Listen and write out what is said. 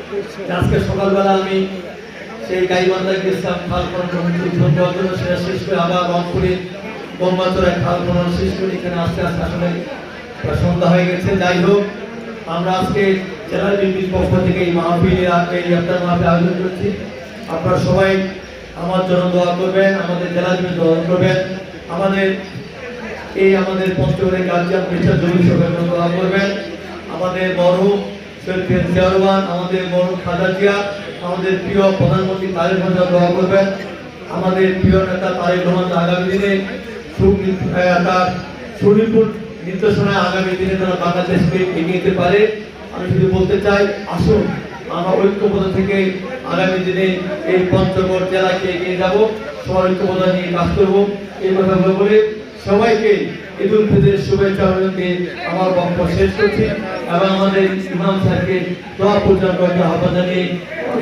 আজকে সকালবেলা আমি সেই গাইবান্ধায় গেছিলাম খাল খনন দেওয়ার জন্য, সেটা শেষ করে আবার রংপুরে বোম্বাচড়ায় খাল খনন শেষ করে এখানে আস্তে আস্তে আসলে সন্ধ্যা হয়ে গেছে। যাই হোক, আমরা আজকে জেলা বিএনপির পক্ষ থেকে এই মাহফিলের ইফতার মাহফিল আয়োজন করেছি। আপনারা সবাই আমার জন্য দোয়া করবেন, আমাদের জেলা বিএনপি দোয়া করবেন, আমাদের পঞ্চগড়ের গার্জিয়ান মিস্টার জমি সরকার দোয়া করবেন, আমাদের মরহুম সৈয়দ জিয়াউররহমান, আমাদের মরহুম খালেদা জিয়া, আমাদের প্রিয় প্রধানমন্ত্রী তারেক রহমান দোয়া করবেন, আমাদের প্রিয় নেতা তারেক রহমান আগামী দিনে তার সুনিপুণ নির্দেশনায় আগামী দিনে তারা বাংলাদেশকে এগিয়ে যেতে পারে। আমি শুধু বলতে চাই, আসুন আমরা ঐক্যবদ্ধ থেকে আগামী দিনে এই পঞ্চগড় জেলাকে এগিয়ে যাব, সবাই ঐক্যবদ্ধ নিয়ে কাজ করবো। এই কথাগুলো বলে সবাইকে ঈদ উল ফিতরের শুভেচ্ছা দিয়ে আমার বক্তব্য শেষ করছি এবং আমাদের ইমাম সাহেবকে দোয়া পূর্ণ করার আহ্বান জানিয়ে